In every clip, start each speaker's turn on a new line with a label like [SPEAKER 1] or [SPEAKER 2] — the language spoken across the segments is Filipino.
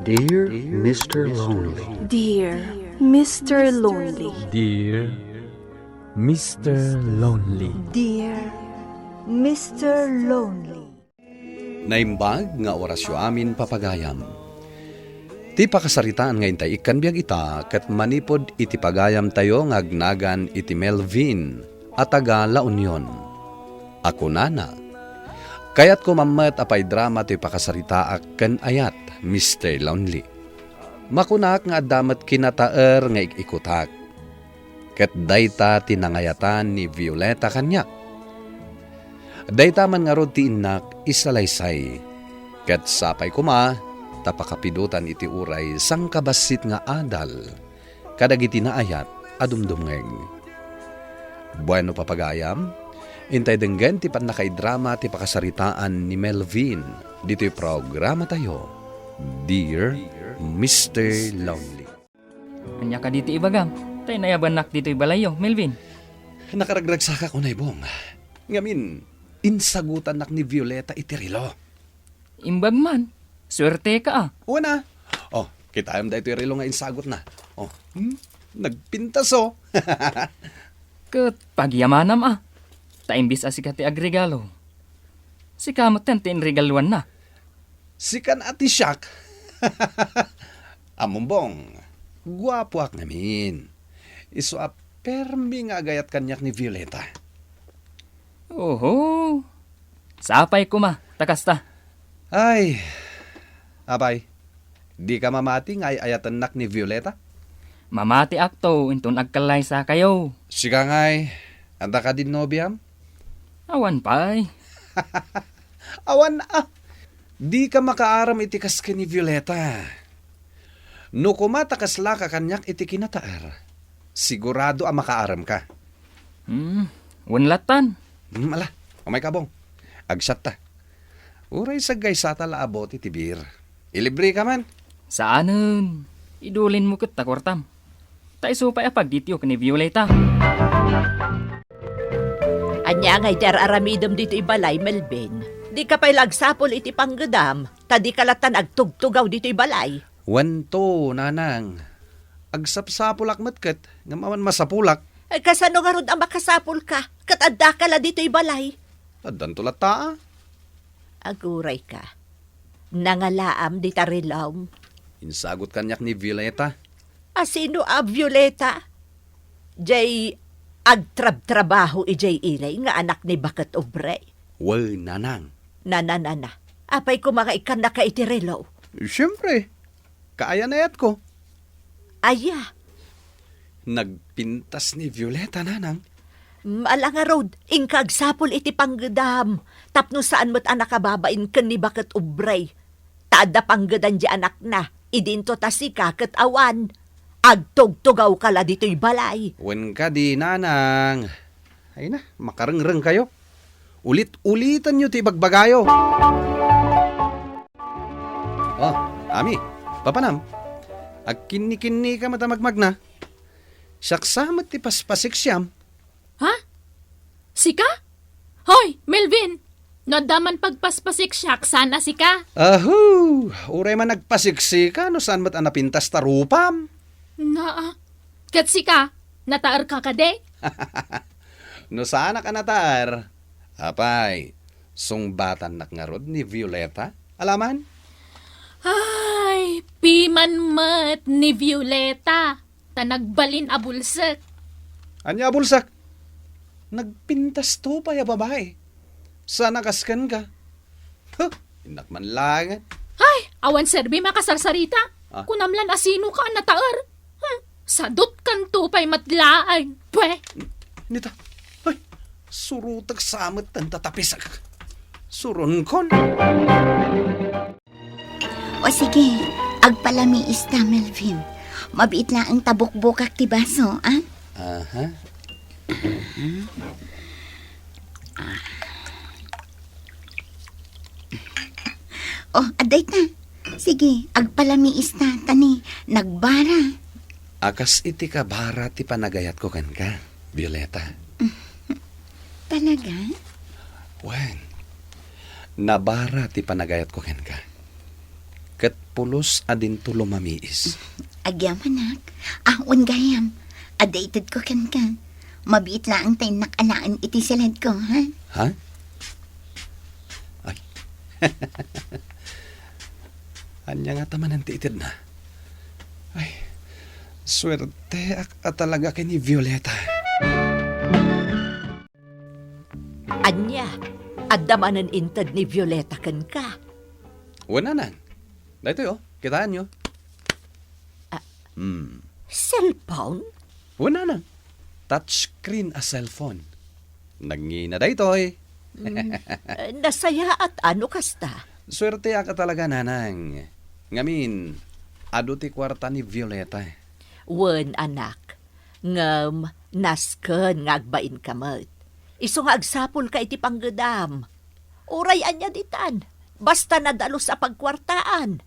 [SPEAKER 1] Dear Mr. Lonely.
[SPEAKER 2] Dear Mr. Lonely.
[SPEAKER 3] Dear Mr. Lonely.
[SPEAKER 2] Dear Mr. Lonely.
[SPEAKER 4] Naimbag nga orasyo amin papagayam. Ti pakasaritaan nga intay ikan biyag ita kat manipod iti pagayam tayo ngagnagan iti Melvin at taga La Union. Ako nana. Kayat ko mamat apay drama ti pakasaritaak ken ayat Mr. Lonely. Makunak nga damat kinataer nga ikikutak. Ket dayta tinangayatan ni Violeta kanyak. Dayta man nga rod ti innak isalaysay. Ket sapay kuma tapakapidutan iti uray sang kabasit nga adal. Kadagiti naayat adumdumngeg. Bueno papagayam, intay denggen ti panakay-drama ti pakasaritaan ni Melvin. Dito'y programa tayo. Dear Mr. Lonely.
[SPEAKER 5] Anya ka dito ibagang. Tay nayabanak dito ibalayo, Melvin.
[SPEAKER 4] Nakaragragsaka ko na ibong. Ngamin, insagutan nak ni Violeta itirilo.
[SPEAKER 5] Imbag man. Swerte ka ah.
[SPEAKER 4] Una. Oh, kita da ito irilo nga insagot na. Oh, nagpintas oh.
[SPEAKER 5] Ket pagyamanam ah. Taimbis asikati agregalo. Si kamot ten regaluan na.
[SPEAKER 4] Sikan ati siyak. Amumbong. Guwapo ak namin. Iso a permi nga agayat kanyak ni Violeta.
[SPEAKER 5] Oho. Sapay kuma. Takasta.
[SPEAKER 4] Ay, abay. Di ka mamati nga ayatan nak ni Violeta?
[SPEAKER 5] Mamati akto intun agkalay sa kayo.
[SPEAKER 4] Sika nga'y, anda ka din nobyam?
[SPEAKER 5] Awan pay.
[SPEAKER 4] Awan di ka makaaram itikas ka ni Violeta. No kumatakasla ka kanyak iti kinataar, sigurado makaaram ka.
[SPEAKER 5] Wanlatan.
[SPEAKER 4] Ala, umay kabong. Agsat ta. Uray sagay sa talaabot iti bir. Ilibre ka man.
[SPEAKER 5] Saanen? Idulin mo ket takwartam. Taisupay apag dityo ni Violeta.
[SPEAKER 6] Anya ngay der aramidom dito ibalay, Melvin. Di ka pa'y lagsapol iti panggedam, tadi kalatan agtugtugaw dito ibalay.
[SPEAKER 4] Wanto, nanang. Agsapsapulak matket, nga maman masapulak.
[SPEAKER 6] Ay kasano nga ron ang makasapol ka, katadda ka la dito ibalay.
[SPEAKER 4] Adan tulat taa.
[SPEAKER 6] Aguray ka. Nangalaam di tarilaw.
[SPEAKER 4] Insagot kanyak ni Violeta.
[SPEAKER 6] Asino a Violeta? Jay agtrab-trabaho ijay ilay nga anak ni Bakat Obre.
[SPEAKER 4] Well, nanang.
[SPEAKER 6] Nananana. Apay ko mga ikan na ka itirilaw.
[SPEAKER 4] Siyempre, kaaya na yat ko.
[SPEAKER 6] Aya.
[SPEAKER 4] Nagpintas ni Violeta, nanang.
[SPEAKER 6] Malanga road, ingkag sapol iti panggedam. Tapno saan mo't anak kababain ken ni Bakat Ubray. Tada panggedan di anak na, idinto tasika ket awan. Agtugtugaw kala dito'y balay.
[SPEAKER 4] Wen ka di, nanang. Ay na, makarengreng kayo. Ulit-ulitan nyo ti bagbagayo. Oh, ami, papanam. Agkinni-kinni ka matamagmag na. Saksamat ti paspasik siyam.
[SPEAKER 7] Ha? Sika? Hoy, Melvin! Nadaman pagpaspasik siyak, sana sika?
[SPEAKER 4] Ahu, uray man nagpasiksika, no saan mat anapintas tarupam?
[SPEAKER 7] Kat sika, nataar ka kade?
[SPEAKER 4] No saan ka natar? Apay, sungbatan nak nga rod ni Violeta, alaman?
[SPEAKER 7] Ay, piman mat ni Violeta. Tanagbalin abulsak.
[SPEAKER 4] Anya bulsak? Nagpintas to pa ya babae. Sana kaskan ka. Huh, inakman lang.
[SPEAKER 7] Ay, awan serbi makasarsarita.
[SPEAKER 4] Ah?
[SPEAKER 7] Kunamlan asino ka nataar. Sadot kan tupay matlaan. Pwe.
[SPEAKER 4] Nita, ay, surutag samot ang tatapisak. Suron kon.
[SPEAKER 8] O sige, agpalami ista, Melvin. Mabiit lang ang tabok-bokak ti baso, ah?
[SPEAKER 4] Aha.
[SPEAKER 8] Oh, aday ta. Sige, agpalami ista, tani. Nagbara.
[SPEAKER 4] Akas iti ka bara ti panagayat ko kan ka, Violeta.
[SPEAKER 8] Talaga?
[SPEAKER 4] Wen, nabara ti panagayat ko kan ka. Ket pulos adin tulo mamiis.
[SPEAKER 8] Agyam, anak. Ahon gayam. Adated ko kan ka. Mabiit lang tayo nakalaan iti silad ko, ha?
[SPEAKER 4] Ha? Ay. Anya nga taman ang tiitid na. Ay, swerte at talaga kay ni Violeta.
[SPEAKER 6] Anya, adamanan intad ni Violeta kan ka.
[SPEAKER 4] Wala nang. Dito yo, kitaan nyo.
[SPEAKER 6] Cellphone?
[SPEAKER 4] Wala nang. Touchscreen a cellphone. Nangina dito eh.
[SPEAKER 6] Nasaya at ano kasta?
[SPEAKER 4] Swerte ka talaga, nanang. Ngamin, ado ti kwarta ni Violeta.
[SPEAKER 6] Wen anak, ngam nasken ngagbain kamot. Iso nga agsapol ka iti panggedam. Uray anya ditan, basta nadalo sa pagkwartaan.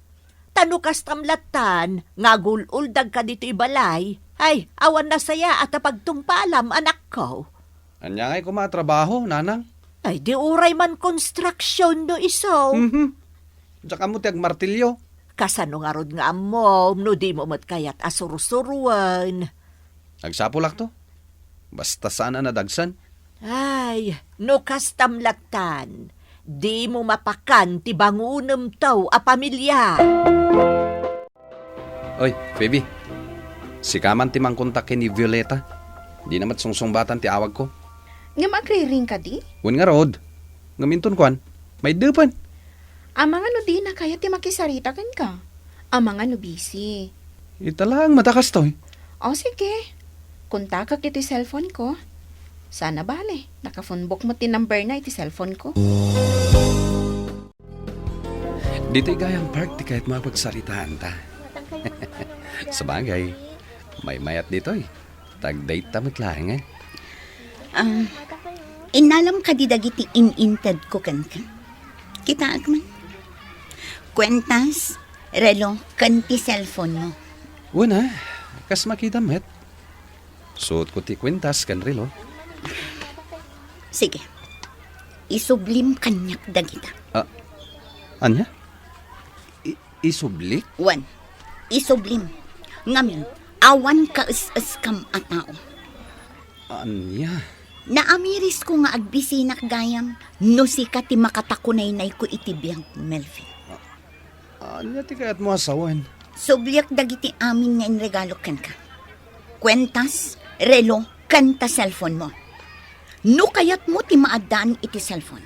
[SPEAKER 6] Tanukas tamlatan, ngagululdag ka dito ibalay. Ay, awan na saya at pagtumpalam anak ko.
[SPEAKER 4] Anya nga'y kumatrabaho, nanang.
[SPEAKER 6] Ay, di uray man construction no iso.
[SPEAKER 4] Tsaka mo tiyag martilyo.
[SPEAKER 6] Kasano nga rod nga amom, no di mo mat kayat asurusuruan.
[SPEAKER 4] Nagsapulak to. Basta sana nadagsan.
[SPEAKER 6] Ay, no kastamlatan. Di mo mapakan ti bangunem taw a pamilya.
[SPEAKER 4] Oy, Phoebe. Si kaman ti mangkontakin ni Violeta. Di namat sungsungbatan ti awag ko.
[SPEAKER 9] Nga magre-ring ka di?
[SPEAKER 4] Wen nga rod. Ngaminton kwan. May depan.
[SPEAKER 9] Amang ano di na kaya ti makisarita kan ka. Amang ano busy.
[SPEAKER 4] Italang matakas to eh.
[SPEAKER 9] O sige. Kontakak iti cellphone ko. Sana bale. Naka-phonebook mo ti number na iti cellphone ko.
[SPEAKER 4] Dito'y gayang park ti kahit mapagsaritaan ta. Sabagay, may mayat dito eh. Tag-date tamit lang eh.
[SPEAKER 8] Inalam ka di dagiti ininted ko kan ka. Kita agman. Kwentas, relo, kanti cellphone mo.
[SPEAKER 4] Una, kas makita met. Suot ko ti kwintas kan rilo.
[SPEAKER 8] Sige. Isublim kanyak dagita.
[SPEAKER 4] Anya? Isublik?
[SPEAKER 8] Wan, isublim. Ngamin, awan ka is kam a tao.
[SPEAKER 4] Anya?
[SPEAKER 8] Naamiris ko nga agbisinak gayam, no si ka ti makatakunay-nay ko itibiyang Melvin.
[SPEAKER 4] Anya ti kaya't mo asawan?
[SPEAKER 8] Subliak dagiti amin nga inregalo kan ka. Kwentas, relo, kanta cellphone mo. No kayat mo ti maadaan iti cellphone.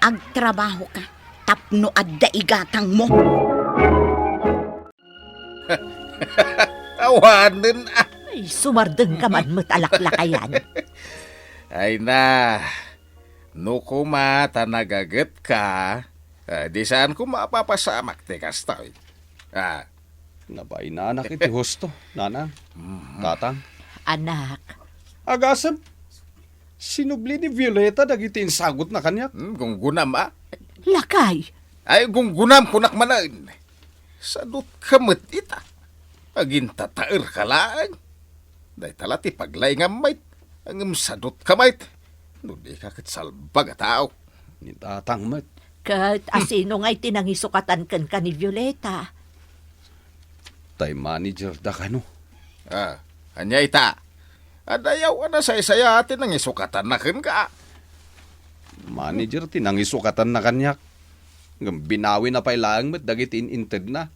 [SPEAKER 8] Agtrabaho ka, tapno adda igatang mo.
[SPEAKER 10] Awanin ah.
[SPEAKER 6] Ay, sumardeng ka man matalaklakayan.
[SPEAKER 10] Ay na, no kumata nagagat ka, di saan ko mapapasamak te kastoy.
[SPEAKER 4] Nabay na anak iti husto, nanang, tatang.
[SPEAKER 6] Anak,
[SPEAKER 4] Agasam, sinubli ni Violeta dagiti insagot na kanyak.
[SPEAKER 10] Gunggunam
[SPEAKER 6] lakay.
[SPEAKER 10] Ay gunggunam kunak manan. Sadot kamot ita. Agintataer kalaan. Day talati paglay nga mait. Ang sadot kamait. No di ka katsalbag a tao.
[SPEAKER 4] Ni tatang met.
[SPEAKER 6] Kat asino nga'y tinangisukatan kan ka ni Violeta.
[SPEAKER 4] Tay manager da kano.
[SPEAKER 10] Anya ita. Adayaw na say-saya atin ang isukatan na kan ka.
[SPEAKER 4] Manager tinangisukatan na kanyak. Ngam binawi na pailaang met dagiti ininted na.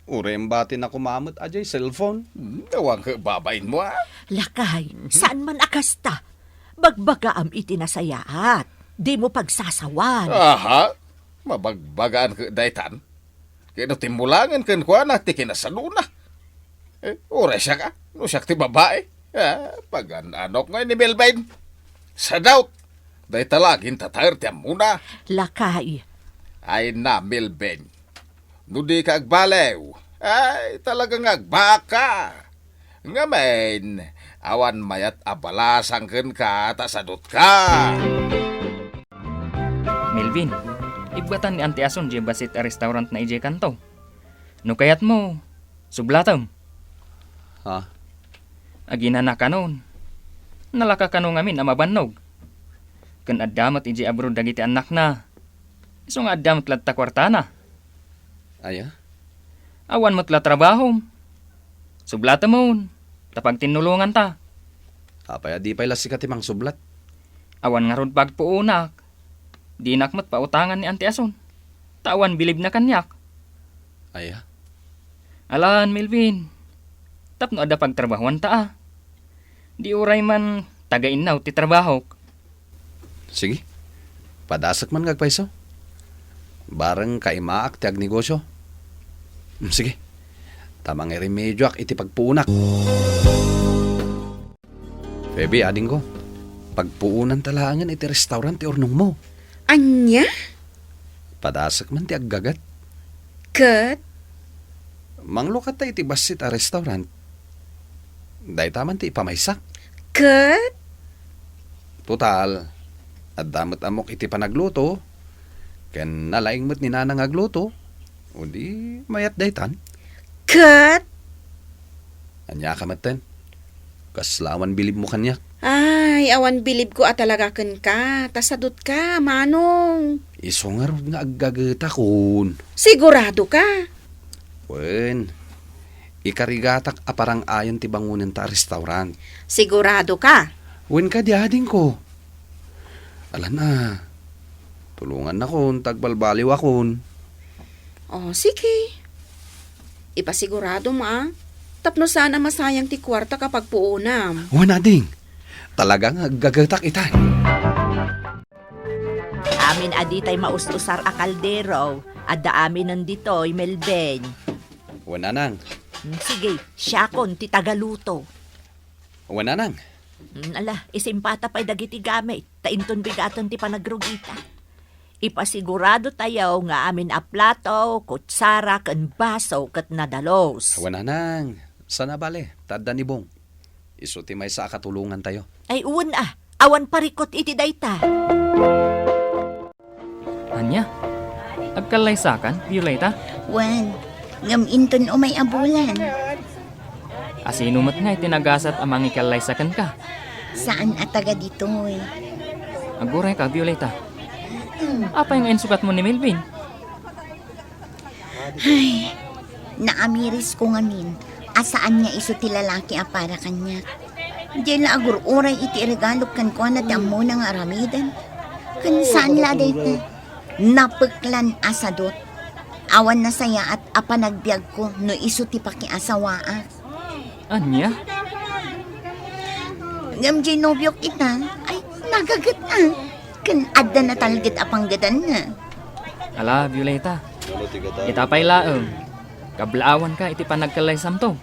[SPEAKER 4] Urembati na kumamot ajay cellphone.
[SPEAKER 10] Dawang ka babain mo
[SPEAKER 6] Lakay, saan man akasta? Bagbagaam iti nasayaat. Di mo pagsasawan.
[SPEAKER 10] Aha, mabagbagaan ka daytan. Kaya timulangan kan kwa na ti kinasaluna. Ura siya ka, no siya ti babae. Pag anok nga ni Melvin. Sa doubt, day talagin tatayar ti muna.
[SPEAKER 6] Lakay.
[SPEAKER 10] Ay na, Melvin. No di ka agbalew. Ay, talagang agbaka. Ngamen, awan mayat abalasang ken ka, tasadot ka.
[SPEAKER 5] Melvin, ibatan ni Auntie Ason di basit a restaurant na ije kanto. No kayat mo, sublatam.
[SPEAKER 4] Ha?
[SPEAKER 5] Aginana kanon. Nalaka kanon ngamin a mabannog. Kan addamat ije abroad dagiti anak na. Iso nga addamat ladta kwartana.
[SPEAKER 4] Aya?
[SPEAKER 5] Awan mo't la trabaho. Sublata mo. Tapag tinulungan ta.
[SPEAKER 4] Apay di pala si katimang sublat.
[SPEAKER 5] Awan nga rod pagpuunak. Di nakmat pautangan ni Auntie Ason. Tawan bilib na kanyak.
[SPEAKER 4] Aya?
[SPEAKER 5] Alan, Melvin. Tapno ada pagtrabahuan ta. Di uray man tagainaw ti trabaho.
[SPEAKER 4] Sige. Padasak man gagpaiso. Barang kaimaak ti agnegosyo. Sige. Tamang remedyo ak iti pagpuunak. Feby, ading ko. Pagpuunan talangan iti restaurant ti ornong mo.
[SPEAKER 9] Anya?
[SPEAKER 4] Padasak man ti aggagat.
[SPEAKER 9] Kat?
[SPEAKER 4] Manglukat ta iti basit a restaurant. Day taman ti ipamaysak.
[SPEAKER 9] Kat?
[SPEAKER 4] Total, at damot amok iti panagluto, ken nalaing mo't ni nanang agluto, o di mayat daytan.
[SPEAKER 9] Kat?
[SPEAKER 4] Anya ka maten, kaslawan bilib mo kanyak.
[SPEAKER 9] Ay, awan bilib ko at talaga kan ka. Tasadot ka, manong.
[SPEAKER 4] Iso nga ron nga aggagata kun.
[SPEAKER 9] Sigurado ka.
[SPEAKER 4] Wen, ikarigatak aparang ayon ti bangunan ta restaurant.
[SPEAKER 9] Sigurado ka.
[SPEAKER 4] Wen ka diading ko. Alan na, tulungan na kun, tagbalbaliw akon.
[SPEAKER 9] Oh, sige. Ipasigurado mo ah. Tapno sana masayang ti kwarta kapag puunam.
[SPEAKER 4] Wen ading, talagang aggagatak itan.
[SPEAKER 6] Amin aditay maustusar a kaldero. Adda amin nandito'y Melben.
[SPEAKER 4] Wen anang,
[SPEAKER 6] Sige, siya kon ti tagaluto.
[SPEAKER 4] wen anang.
[SPEAKER 6] Ala, isimpata pa'y dagiti gamit. Tainton bigatan ti panagrugita. Ipasigurado tayo nga amin a plato, kutsara, kan baso, kat nadalos.
[SPEAKER 4] Wen anang, sana bale, tadda ni Bong. Iso ti may sa katulungan tayo.
[SPEAKER 6] Ay uwan awan parikot iti dayta.
[SPEAKER 5] Anya? Agkalaysakan, Violeta?
[SPEAKER 8] Wan, ngam inton o may abulan.
[SPEAKER 5] Asino mat nga itinagasat amang ikalaysakan ka.
[SPEAKER 8] Saan ataga dito eh?
[SPEAKER 5] Aguray ka, Violeta. Apa yung insukat mo ni Melvin?
[SPEAKER 8] Ay, naamiris ko ngamin. Asaan niya iso ti lalaki a para kanya. Diyan la agur oray iti regalo kan ko na ti amo na nga aramidan. Kan saan la dayta? Napeklan asadot. Awan na saya at apanagbiag ko no iso ti pakiasawaa.
[SPEAKER 5] Anya?
[SPEAKER 8] Ngam di nobyo kita, ay nagagat na. Kan adda na talgit apanggadan na.
[SPEAKER 5] Ala, Violeta. Itapay laeng. Kablaawan ka iti panagkalaysam to.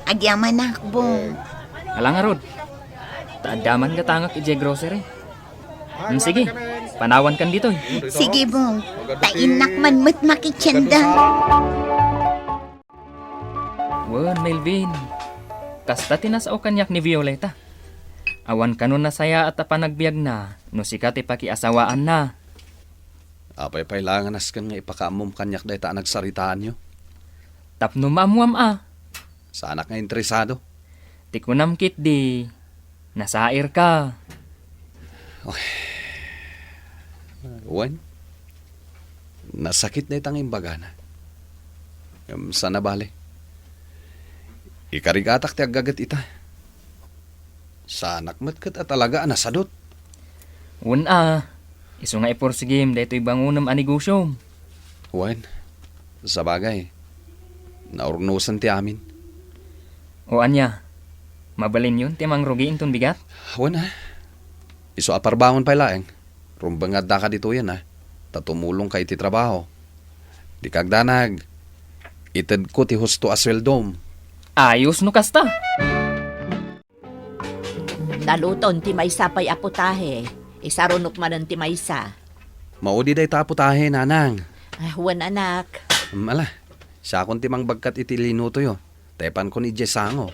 [SPEAKER 8] Agyaman na akbong.
[SPEAKER 5] Ala nga rod. Taadaman ka tangak iti grocery. Sige, panawan kan dito.
[SPEAKER 8] Sige bong, tainak man mo't makitsenda.
[SPEAKER 5] Wen, Melvin. Kasta tinasaw kanyak ni Violeta. Awan kanon na saya at panagbiag na, no sikat ipakiasawaan na.
[SPEAKER 4] Apay langan askan nga ipakamom kanyak dayta nagsaritaan nyo.
[SPEAKER 5] Tapno mamuam
[SPEAKER 4] Sa anak nga interesado.
[SPEAKER 5] Tikunam kit di. Nasair ka.
[SPEAKER 4] Wen, nasakit na itang imbagana. Sana bale. Ikarigatak ti aggagat ita. Sa anak matkat at talaga nasadot.
[SPEAKER 5] Wen iso nga ipursigim daytoy bangunam a negosyo.
[SPEAKER 4] Wen, sa bagay, naurnusan ti amin.
[SPEAKER 5] O anya, mabalin yun ti mangrugiin ton bigat?
[SPEAKER 4] Wen iso aparbangon pa laeng. Rumbangad da ka dito yan tatumulong kay ti trabaho. Di kagdanag, ited ko ti husto asweldom.
[SPEAKER 5] Ayos no kasta.
[SPEAKER 6] Naluton ti maysa pa'y aputahe. Isarunok manan ti maysa.
[SPEAKER 4] Maudi day taputahe, nanang.
[SPEAKER 6] Huwan anak.
[SPEAKER 4] Ala, siya akong timang bagkat iti linuto yo. Tepan ko ni Jesango.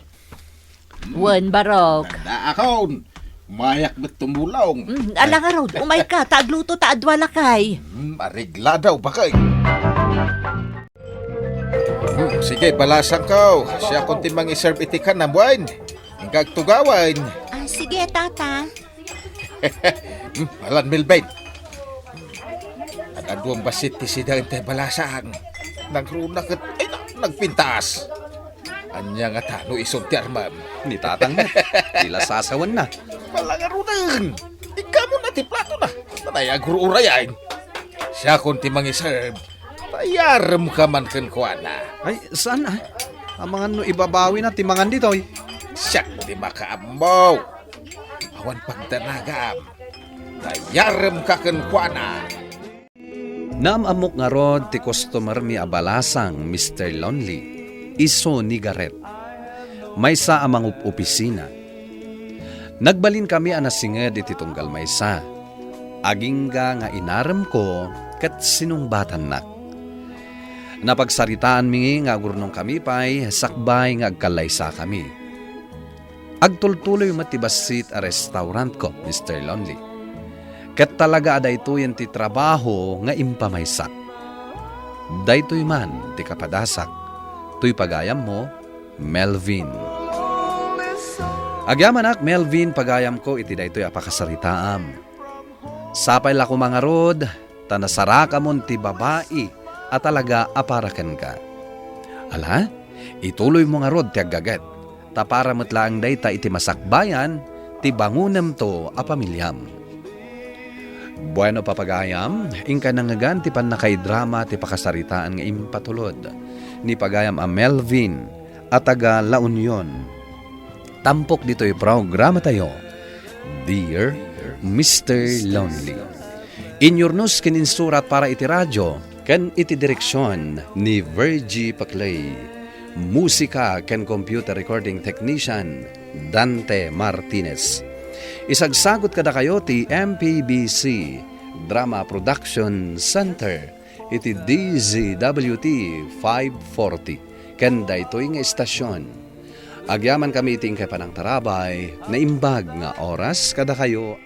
[SPEAKER 6] Huwan barok.
[SPEAKER 10] Na akon, mayak bet tumulong.
[SPEAKER 6] Ala nga raw, umay ka, taagluto taadwala kay.
[SPEAKER 10] Marigla daw ba kay? Sige, balasan ko. Siya akong timang iserve itikan na buwan. Hingkag tugawan.
[SPEAKER 6] Sige, tata.
[SPEAKER 10] Alan Milbain. At aduang basit ti sidang te balasang. nagruna kat, ay nagpintas. Anya nga tano isod ti Armam.
[SPEAKER 4] Ni tatang na. Tila sasawan na.
[SPEAKER 10] Malangarunan. Ikaw mo na ti plato na. Nanayagururayain. Siya kung ti mangiserve. Payaram ka man kan kuana.
[SPEAKER 4] Ay, saan ah? Ang mga no ibabawi na timangan dito eh.
[SPEAKER 10] Siya di makaambaw. Awan pagdanagam. Payaram ka kan kuana.
[SPEAKER 4] Naamamok nga rod ti customer mi abalasang Mr. Lonely. Iso ni Garret. Maysa amang opisina. Nagbalin kami anasinged iti tunggal maysa. Agingga nga inaram ko kat sinumbatan nak. Napagsaritaan mi nga gurnong kami pay sakbay nga agkalaysa kami. Agtultuloy matibasit a restaurant ko, Mr. Lonely. Kat talaga aday to yan ti trabaho nga impamaysa. Daytoy man ti kapadasak. Tuy pagayam mo, Melvin. Agyaman ak, Melvin, pagayam ko iti daytoy apakasaritaam. Sapay la ko mga rod, tanasaraka mon ti babae at talaga aparakan ka. Ala, ituloy mo nga rod ti aggagat. Tapara matlaang dayta iti masakbayan, ti bangunem to a pamilyam. Bueno papagayam, ingka nangagan ti panakay drama ti pakasaritaan nga impatulod. Ni pagayam a Melvin at taga La Union. Tampok dito'y programa tayo. Dear Mr. Lonely. Inyornos kininsurat para iti radyo, ken iti direksyon ni Virgie Paclay. Musika ken computer recording technician Dante Martinez. Isagsagot kada kayo ti MPBC Drama Production Center iti DZWT 540 ken daytoy nga estasyon. Agyaman kami iting kay panang tarabay na imbag nga oras kada kayo